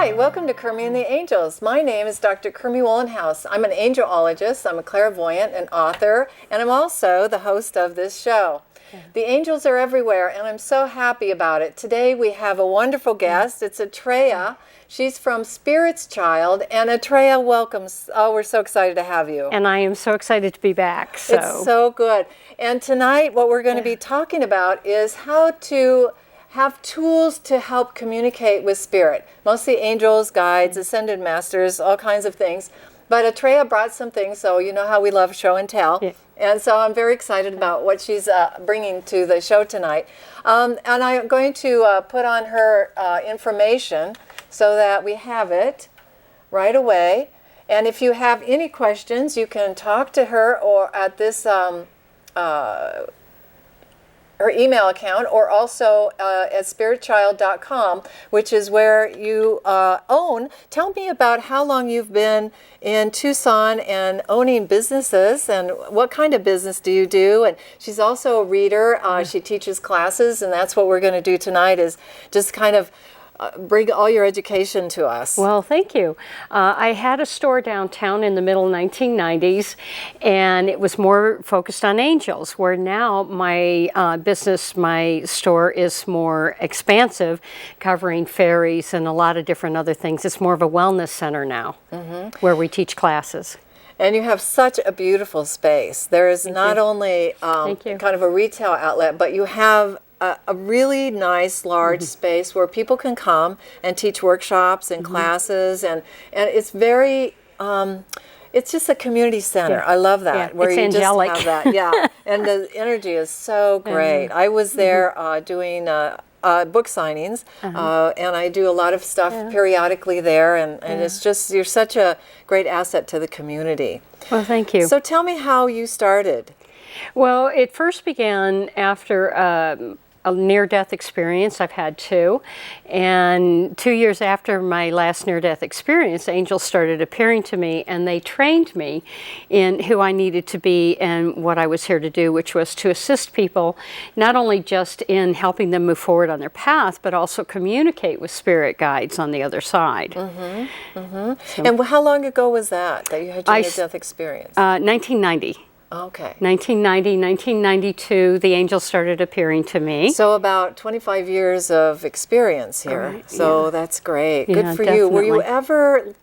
Hi, welcome to Kermie and the Angels. My name is Dr. Kermie Wohlenhaus. I'm an angelologist, I'm a clairvoyant, an author, and I'm also the host of this show. The angels are everywhere, and I'm so happy about it. Today we have a wonderful guest. It's Aitreyia. She's from SpiritsChild, and Atrea welcomes. Oh, we're so excited to have you. And I am so excited to be back. It's so good. And tonight what we're going to be talking about is how to have tools to help communicate with spirit. Mostly angels, guides, ascended masters, all kinds of things. But Atrea brought some things, so you know how we love show and tell. Yeah. And so I'm very excited about what she's bringing to the show tonight. And I'm going to put on her information so that we have it right away. And if you have any questions, you can talk to her or at this her email account, or also at spiritchild.com, which is where you own. Tell me about how long you've been in Tucson and owning businesses, and what kind of business do you do? And she's also a reader. She teaches classes, and that's what we're going to do tonight, is just kind of bring all your education to us. Well, thank you. I had a store downtown in the middle 1990s, and it was more focused on angels, where now my business, my store is more expansive, covering fairies and a lot of different other things. It's more of a wellness center now, where we teach classes. And you have such a beautiful space. There is not only kind of a retail outlet, but you have a really nice large space where people can come and teach workshops and classes, and it's very it's just a community center. I love that, where it's you angelic. just have that. And the energy is so great. I was there doing book signings, and I do a lot of stuff periodically there, and it's just, you're such a great asset to the community. Well, thank you. So tell me how you started. Well, it first began after a near-death experience. I've had two, and 2 years after my last near-death experience, angels started appearing to me, and they trained me in who I needed to be and what I was here to do, which was to assist people, not only just in helping them move forward on their path, but also communicate with spirit guides on the other side. So, and how long ago was that you had your near-death experience? 1990. Okay. 1990, 1992, the angels started appearing to me. So about 25 years of experience here. Right, so that's great. Good for definitely. you. Were you ever,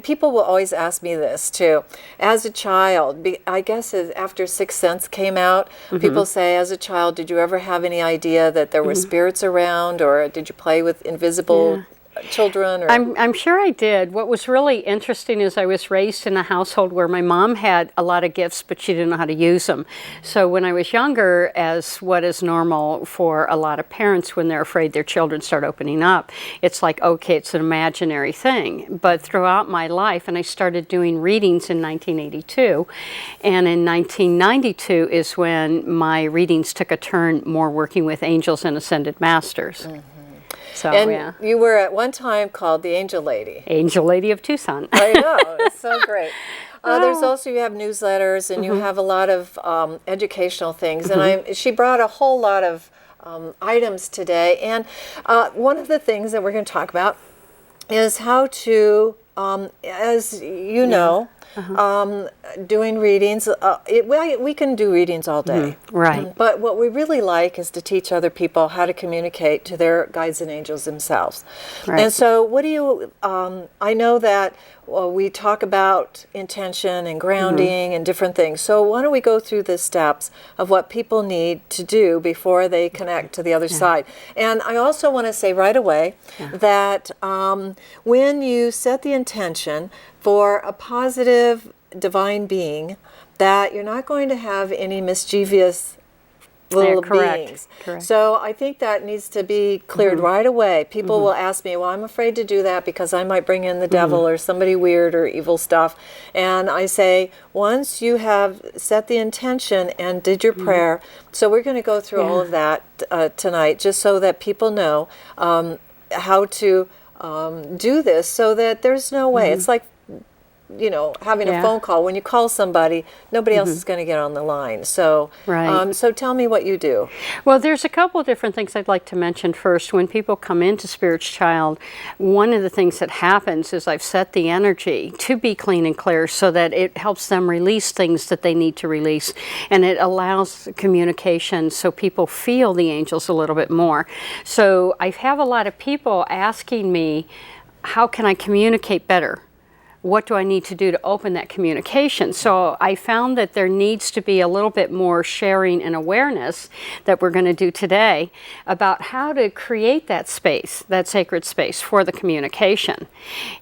people will always ask me this too, as a child, I guess after Sixth Sense came out, people say, as a child, did you ever have any idea that there were spirits around, or did you play with invisible children? Or? I'm sure I did. What was really interesting is I was raised in a household where my mom had a lot of gifts, but she didn't know how to use them. So when I was younger, as what is normal for a lot of parents when they're afraid their children start opening up, it's like, okay, it's an imaginary thing. But throughout my life, and I started doing readings in 1982, and in 1992 is when my readings took a turn more working with angels and ascended masters. So, and you were at one time called the Angel Lady. Angel Lady of Tucson. I know, it's so great. There's also, you have newsletters, and you have a lot of educational things. And she brought a whole lot of items today. And one of the things that we're going to talk about is how to, as you know, doing readings. We can do readings all day. Right. But what we really like is to teach other people how to communicate to their guides and angels themselves. Right. And so what do you, I know that we talk about intention and grounding and different things. So why don't we go through the steps of what people need to do before they connect to the other side. And I also want to say right away that when you set the intention for a positive divine being, that you're not going to have any mischievous little beings. Correct. So I think that needs to be cleared right away. People will ask me, well, I'm afraid to do that because I might bring in the devil or somebody weird or evil stuff. And I say, once you have set the intention and did your prayer, so we're going to go through all of that tonight, just so that people know how to do this, so that there's no way. It's like having a phone call. When you call somebody, nobody else is going to get on the line. So, so tell me what you do. Well, there's a couple of different things I'd like to mention first. When people come into SpiritsChild, one of the things that happens is I've set the energy to be clean and clear so that it helps them release things that they need to release, and it allows communication so people feel the angels a little bit more. So I have a lot of people asking me, how can I communicate better? What do I need to do to open that communication? So I found that there needs to be a little bit more sharing and awareness that we're going to do today about how to create that space, that sacred space for the communication.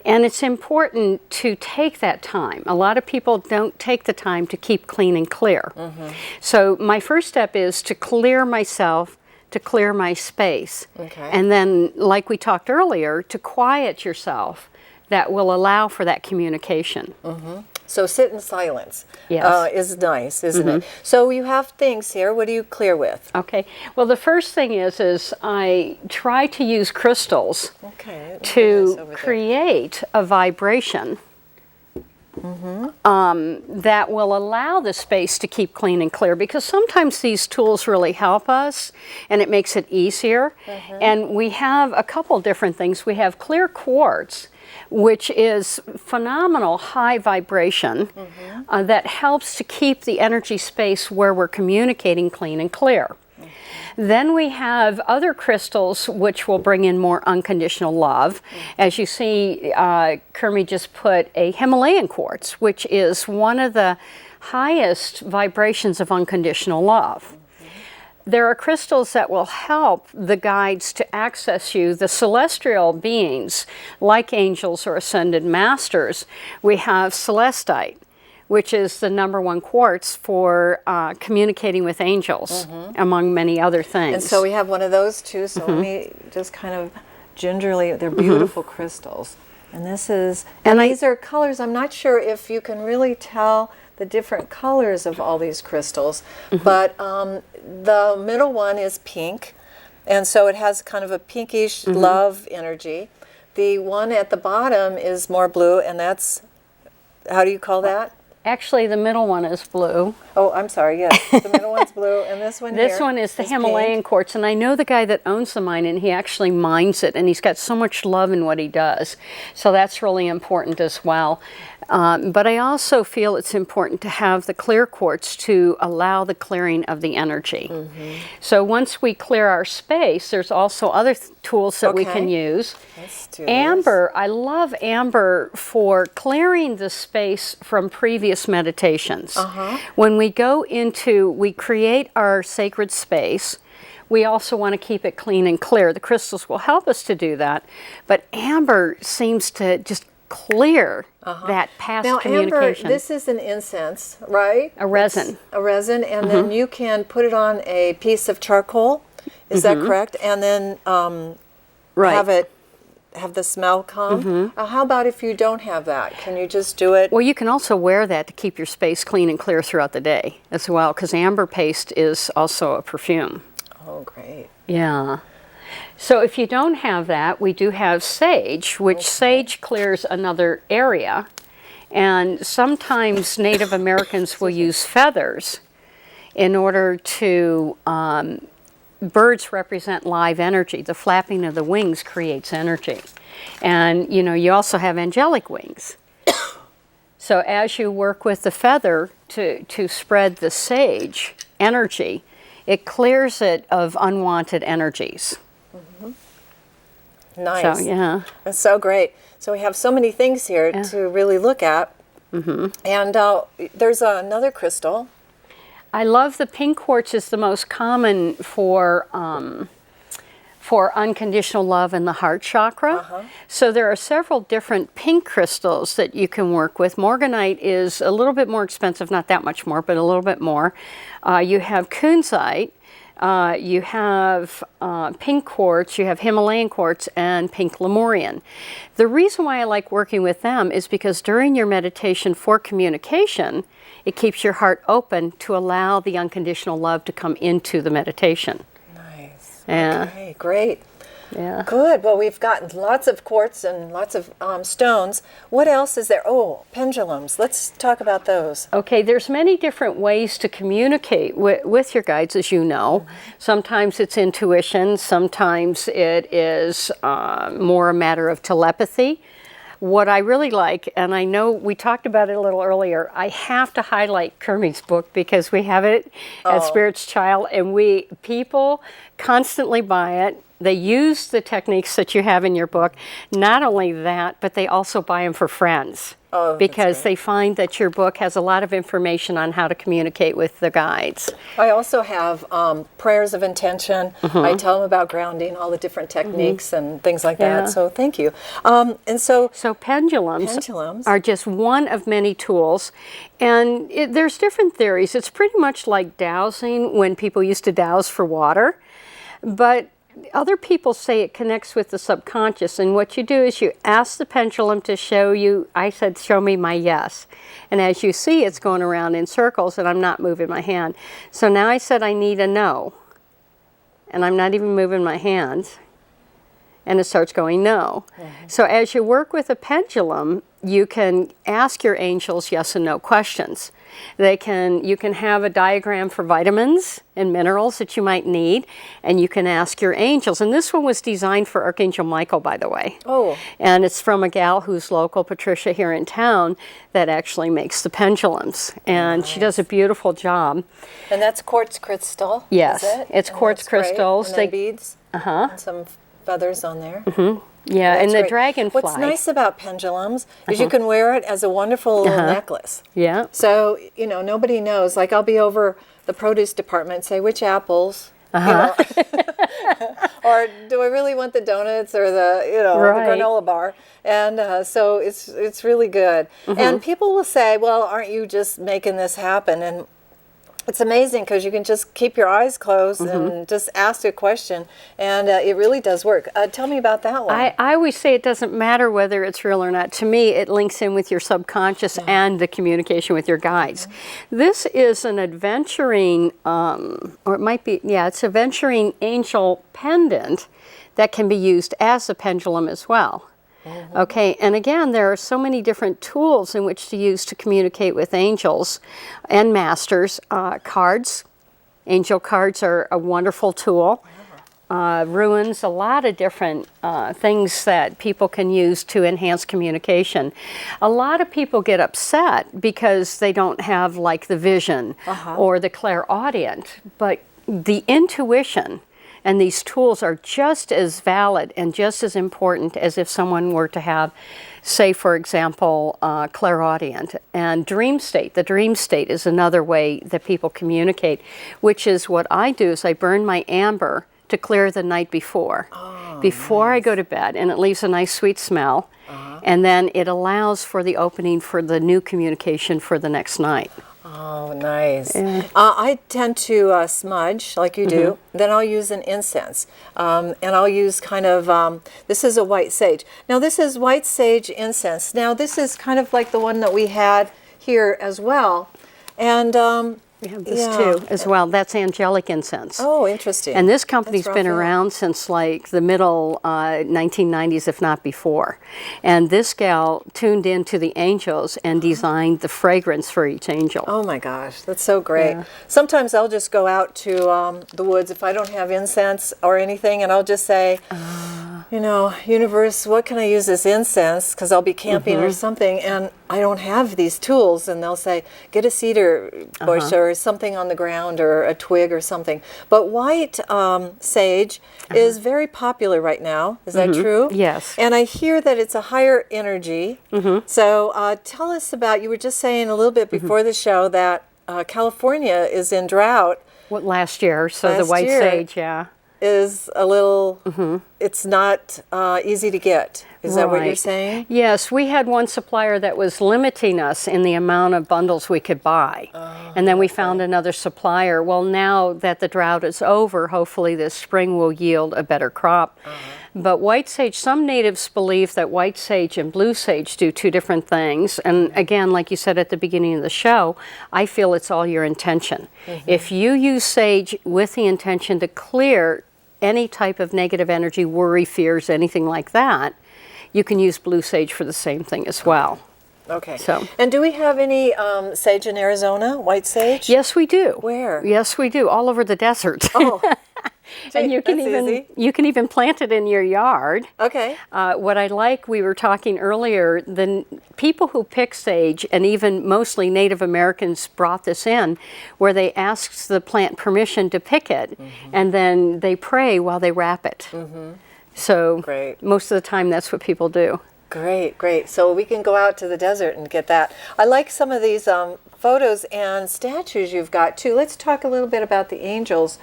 And it's important to take that time. A lot of people don't take the time to keep clean and clear. So my first step is to clear myself, to clear my space. And then, like we talked earlier, to quiet yourself. That will allow for that communication. So sit in silence is nice, isn't it? So you have things here. What do you clear with? Okay. Well, the first thing is I try to use crystals to create a vibration that will allow the space to keep clean and clear, because sometimes these tools really help us and it makes it easier. And we have a couple different things. We have clear quartz, which is phenomenal high vibration that helps to keep the energy space where we're communicating clean and clear. Then we have other crystals which will bring in more unconditional love. As you see, Kermie just put a Himalayan quartz, which is one of the highest vibrations of unconditional love. There are crystals that will help the guides to access you, the celestial beings, like angels or ascended masters. We have celestite, which is the #1 quartz for communicating with angels, among many other things. And so we have one of those too, so let me just kind of gingerly, they're beautiful crystals. And this is, and these are colors, I'm not sure if you can really tell the different colors of all these crystals, but the middle one is pink, and so it has kind of a pinkish love energy. The one at the bottom is more blue, and that's, how do you call that? Actually, the middle one is blue. Oh, I'm sorry, yes. The middle one's blue, and this one This one is the Himalayan quartz, and I know the guy that owns the mine, and he actually mines it, and he's got so much love in what he does. So that's really important as well. But I also feel it's important to have the clear quartz to allow the clearing of the energy. So once we clear our space, there's also other tools that we can use. Let's do amber, I love amber for clearing the space from previous meditations. When we go into, we create our sacred space, we also want to keep it clean and clear. The crystals will help us to do that, but amber seems to just clear that past communication. Amber, this is an incense, right? A resin. It's a resin, and then you can put it on a piece of charcoal. Is that correct? And then have the smell come. How about if you don't have that? Can you just do it? Well, you can also wear that to keep your space clean and clear throughout the day as well, because amber paste is also a perfume. Oh, great. Yeah. So if you don't have that, we do have sage, which sage clears another area. And sometimes Native Americans will use feathers in order to, birds represent live energy. The flapping of the wings creates energy. And, you also have angelic wings. So as you work with the feather to spread the sage energy, it clears it of unwanted energies. Nice. So, yeah. That's so great. So we have so many things here to really look at. And there's another crystal. I love the pink quartz. Is the most common for unconditional love in the heart chakra. So there are several different pink crystals that you can work with. Morganite is a little bit more expensive, not that much more, but a little bit more. You have kunzite. You have pink quartz, you have Himalayan quartz, and pink Lemurian. The reason why I like working with them is because during your meditation for communication, it keeps your heart open to allow the unconditional love to come into the meditation. Nice. Yeah. Okay, great. Yeah. Good. Well, we've got lots of quartz and lots of stones. What else is there? Oh, pendulums. Let's talk about those. Okay, there's many different ways to communicate with your guides, as you know. Sometimes it's intuition. Sometimes it is more a matter of telepathy. What I really like, and I know we talked about it a little earlier, I have to highlight Kermie's book because we have it at SpiritsChild, and people constantly buy it. They use the techniques that you have in your book. Not only that, but they also buy them for friends. Because they find that your book has a lot of information on how to communicate with the guides. I also have prayers of intention. I tell them about grounding, all the different techniques and things like that. So thank you. So pendulums are just one of many tools. And there's different theories. It's pretty much like dowsing when people used to douse for water. But other people say it connects with the subconscious, and what you do is you ask the pendulum to show you, I said, show me my yes. And as you see, it's going around in circles, and I'm not moving my hand. So now I said I need a no, and I'm not even moving my hands, and it starts going no. So as you work with a pendulum, you can ask your angels yes and no questions. You can have a diagram for vitamins and minerals that you might need, and you can ask your angels. And this one was designed for Archangel Michael, by the way. And it's from a gal who's local, Patricia, here in town, that actually makes the pendulums. And she does a beautiful job. And that's quartz crystal. Yes, is it? It's quartz crystals. And then beads. And some feathers on there. Yeah, That's and the great. dragonfly. What's nice about pendulums is you can wear it as a wonderful little necklace. Yeah. So, nobody knows. Like, I'll be over the produce department and say, which apples? Or do I really want the donuts or the, the granola bar? And so it's really good. And people will say, well, aren't you just making this happen? And it's amazing because you can just keep your eyes closed and just ask a question, and it really does work. Tell me about that one. I always say it doesn't matter whether it's real or not. To me, it links in with your subconscious and the communication with your guides. This is an adventuring, or it might be, it's a venturing angel pendant that can be used as a pendulum as well. Okay, and again, there are so many different tools in which to use to communicate with angels and masters. Cards, angel cards are a wonderful tool. Runes, a lot of different things that people can use to enhance communication. A lot of people get upset because they don't have like the vision or the clairaudient, but the intuition and these tools are just as valid and just as important as if someone were to have, say, for example, clairaudient. And dream state. The dream state is another way that people communicate, which is what I do is I burn my amber to clear the night before I go to bed, and it leaves a nice sweet smell. And then it allows for the opening for the new communication for the next night. Oh, nice. I tend to smudge like you do. Then I'll use an incense. And I'll use kind of, this is a white sage. Now this is white sage incense. Now this is kind of like the one that we had here as well. And we have this too as well. That's angelic incense. Oh, interesting. And this company's been around since like the middle 1990s, if not before. And this gal tuned into the angels and designed the fragrance for each angel. Oh my gosh, that's so great. Sometimes I'll just go out to the woods if I don't have incense or anything, and I'll just say, universe, what can I use this incense? Because I'll be camping or something, and I don't have these tools. And they'll say, get a cedar bush or something on the ground or a twig or something. But white sage is very popular right now. Is that true? Yes. And I hear that it's a higher energy. So tell us about, you were just saying a little bit before the show that California is in drought. Last year, so the white sage, is a little, it's not easy to get. Is that what you're saying? Yes, we had one supplier that was limiting us in the amount of bundles we could buy. And then we found another supplier. Well, now that the drought is over, hopefully this spring will yield a better crop. But white sage, some natives believe that white sage and blue sage do two different things. And again, like you said at the beginning of the show, I feel it's all your intention. If you use sage with the intention to clear any type of negative energy, worry, fears, anything like that, you can use blue sage for the same thing as well. Okay. So. And do we have any sage in Arizona, white sage? Yes, we do. Where? Yes, we do. All over the desert. Oh. And you can even plant it in your yard. Okay. What I like, we were talking earlier, the people who pick sage, and even mostly Native Americans brought this in, where they asked the plant permission to pick it, and then they pray while they wrap it. So Great. Most of the time that's what people do. Great, great. So we can go out to the desert and get that. I like some of these photos and statues you've got too. Let's talk a little bit about the angels,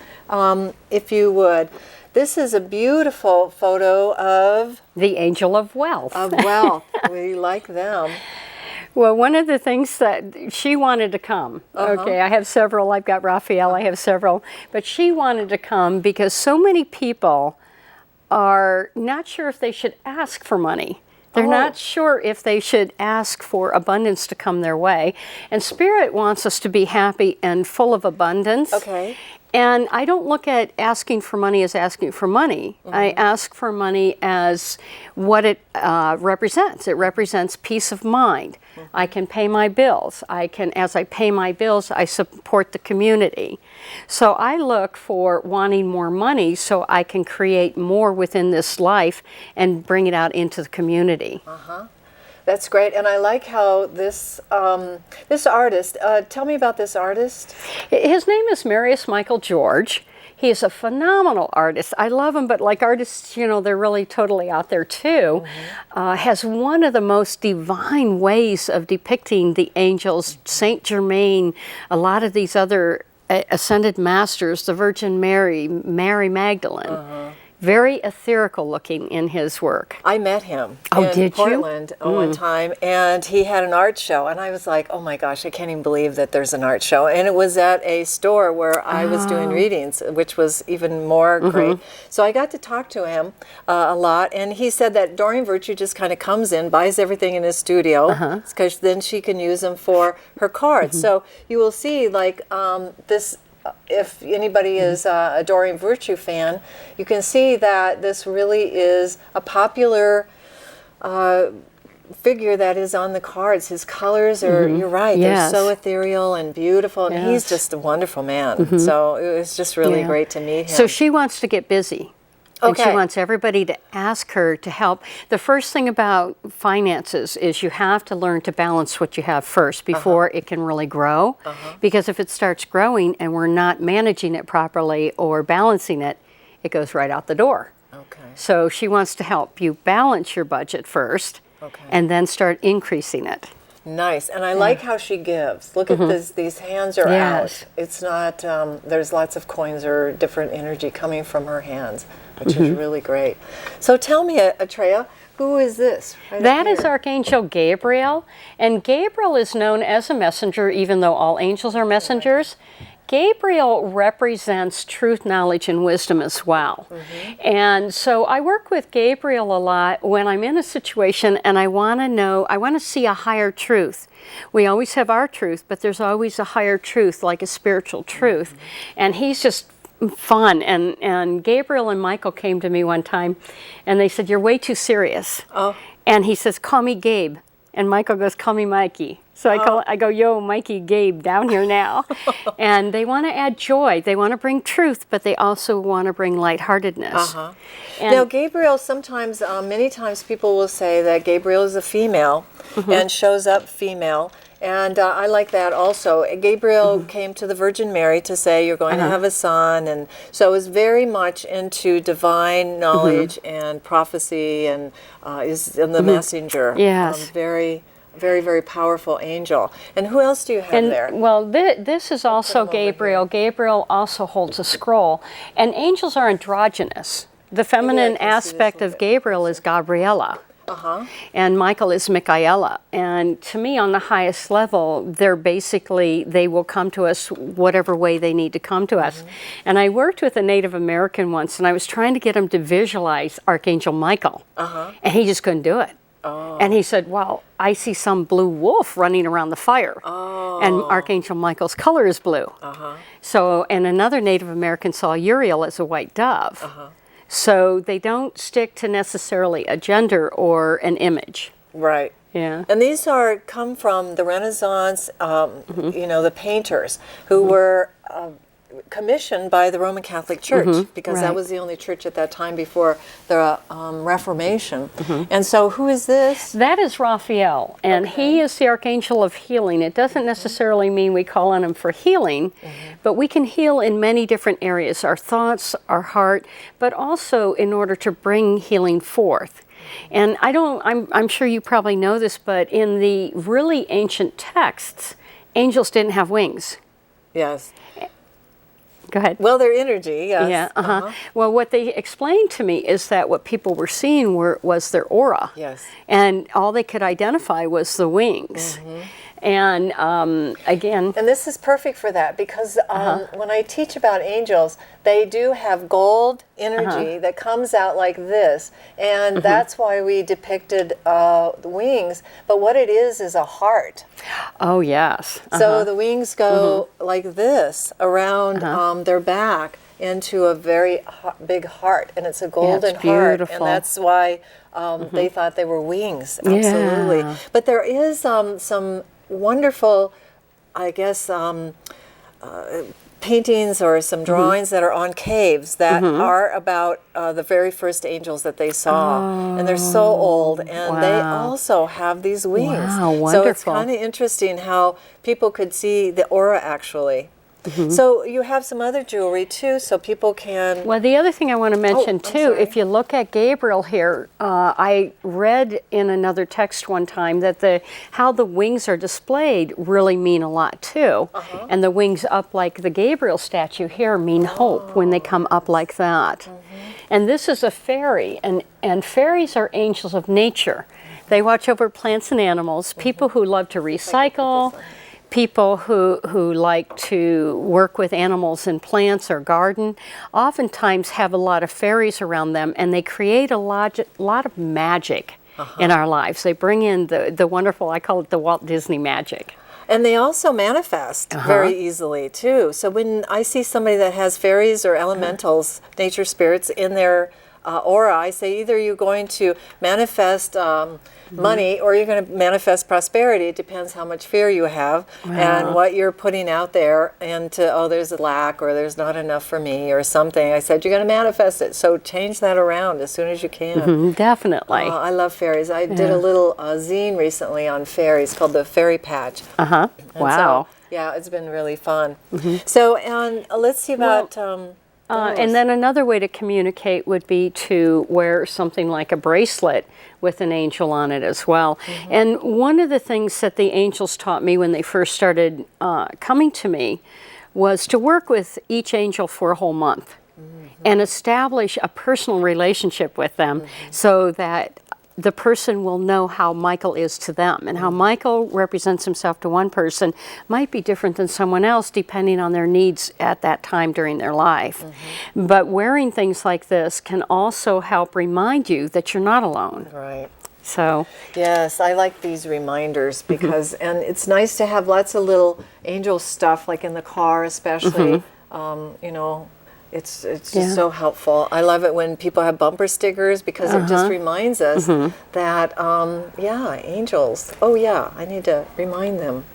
if you would. This is a beautiful photo of the angel of wealth. We like them. Well, one of the things that she wanted to come. Okay, I have several. I've got Raphael. I have several. But she wanted to come because so many people are not sure if they should ask for money. They're not sure if they should ask for abundance to come their way. And Spirit wants us to be happy and full of abundance. Okay. And I don't look at asking for money as asking for money. I ask for money as what it represents. It represents peace of mind. I can pay my bills. As I pay my bills, I support the community. So I look for wanting more money so I can create more within this life and bring it out into the community. That's great, and I like how this this artist. Tell me about this artist. His name is Marius Michael George. He is a phenomenal artist. I love him, but like artists, you know, they're really totally out there too. Has one of the most divine ways of depicting the angels, Saint Germain, a lot of these other ascended masters, the Virgin Mary, Mary Magdalene. Very etherical looking in his work. I met him in Portland one time, and he had an art show, and I was like, oh my gosh, I can't even believe that there's an art show. And it was at a store where I was doing readings, which was even more great. So I got to talk to him a lot, and he said that Doreen Virtue just kind of comes in, buys everything in his studio, because then she can use them for her cards. So you will see like this. If anybody is a Doreen Virtue fan, you can see that this really is a popular figure that is on the cards. His colors are, you're right, they're so ethereal and beautiful, and he's just a wonderful man. So it was just really great to meet him. So she wants to get busy. And she wants everybody to ask her to help. The first thing about finances is you have to learn to balance what you have first before it can really grow. Because if it starts growing and we're not managing it properly or balancing it, it goes right out the door. So she wants to help you balance your budget first and then start increasing it. Nice, and I like how she gives. Look at this; these hands are out. It's not. There's lots of coins or different energy coming from her hands, which is really great. So tell me, Atreya, who is this? That is Archangel Gabriel, and Gabriel is known as a messenger, even though all angels are messengers. Gabriel represents truth, knowledge, and wisdom as well. And so I work with Gabriel a lot when I'm in a situation and I want to see a higher truth. We always have our truth, but there's always a higher truth, like a spiritual truth. And he's just fun. And Gabriel and Michael came to me one time and they said, "You're way too serious." And he says, "Call me Gabe." And Michael goes, "Call me Mikey." So I go, "Yo, Mikey, Gabe, down here now." And they want to add joy. They want to bring truth, but they also want to bring lightheartedness. Now, Gabriel, sometimes, many times people will say that Gabriel is a female and shows up female. And I like that also. Gabriel came to the Virgin Mary to say, you're going to have a son. And so is very much into divine knowledge and prophecy and is the messenger. Very, very, very powerful angel. And who else do you have there? Well, this is also Gabriel. Gabriel also holds a scroll. And angels are androgynous. The feminine aspect of Gabriel is Gabriella. And Michael is Michaela. And to me, on the highest level, they will come to us whatever way they need to come to us. And I worked with a Native American once, and I was trying to get him to visualize Archangel Michael. And he just couldn't do it. And he said, well, I see some blue wolf running around the fire. And Archangel Michael's color is blue. So, and another Native American saw Uriel as a white dove. So they don't stick to necessarily a gender or an image. Right. Yeah. And these come from the Renaissance, you know, the painters who were commissioned by the Roman Catholic Church, because that was the only church at that time before the Reformation. And so who is this? That is Raphael, and he is the Archangel of healing. It doesn't necessarily mean we call on him for healing, but we can heal in many different areas, our thoughts, our heart, but also in order to bring healing forth. And I'm sure you probably know this, but in the really ancient texts, angels didn't have wings. Yes. Go ahead. Well, their energy, yes. Yeah, Well, what they explained to me is that what people were seeing was their aura. Yes. And all they could identify was the wings. And again... And this is perfect for that, because when I teach about angels, they do have gold energy that comes out like this. And that's why we depicted the wings. But what it is a heart. Oh, yes. So the wings go like this around their back into a very big heart, and it's a golden heart, and that's why they thought they were wings. Absolutely. Yeah. But there is some wonderful, I guess, paintings or some drawings that are on caves that are about the very first angels that they saw. And they're so old, and they also have these wings. Wow, wonderful. So it's kind of interesting how people could see the aura actually. So you have some other jewelry too, so people can... Well, the other thing I want to mention too, if you look at Gabriel here, I read in another text one time that how the wings are displayed really mean a lot too. And the wings up like the Gabriel statue here mean hope when they come up like that. And this is a fairy, and fairies are angels of nature. They watch over plants and animals, people who love to recycle, people who like to work with animals and plants or garden, oftentimes have a lot of fairies around them, and they create a lot of magic in our lives. They bring in the wonderful, I call it the Walt Disney magic. And they also manifest very easily too. So when I see somebody that has fairies or elementals, nature spirits, in their aura, I say either you're going to manifest money or you're going to manifest prosperity. It depends how much fear you have and what you're putting out there, and there's a lack or there's not enough for me or something. I said you're going to manifest it, so change that around as soon as you can. Definitely. I love fairies. I did a little zine recently on fairies called the Fairy Patch. Wow. So, yeah, it's been really fun. So, and let's see about... and then another way to communicate would be to wear something like a bracelet with an angel on it as well. And one of the things that the angels taught me when they first started coming to me was to work with each angel for a whole month and establish a personal relationship with them so that the person will know how Michael is to them, and how Michael represents himself to one person might be different than someone else depending on their needs at that time during their life. But wearing things like this can also help remind you that you're not alone. Right. So yes, I like these reminders because, and it's nice to have lots of little angel stuff, like in the car especially, you know, it's just so helpful. I love it when people have bumper stickers because it just reminds us that, angels. Oh yeah, I need to remind them.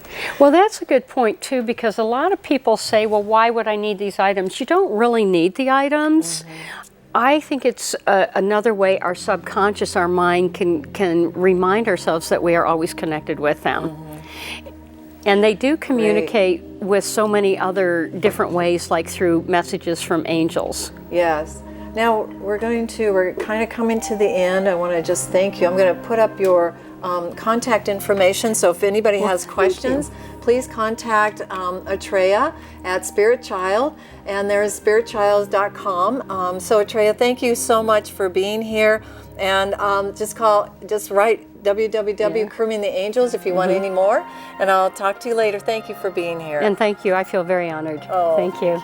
Well, that's a good point too, because a lot of people say, well, why would I need these items? You don't really need the items. I think it's another way our subconscious, our mind can remind ourselves that we are always connected with them. And they do communicate with so many other different ways, like through messages from angels. Yes. Now we're kind of coming to the end. I want to just thank you. I'm going to put up your contact information, so if anybody has questions, please contact Atrea at SpiritsChild, and there's SpiritsChild.com. So Atrea, thank you so much for being here, and just write www. Kermie and the Angels if you want any more, and I'll talk to you later. Thank you for being here. And thank you. I feel very honored. Thank you.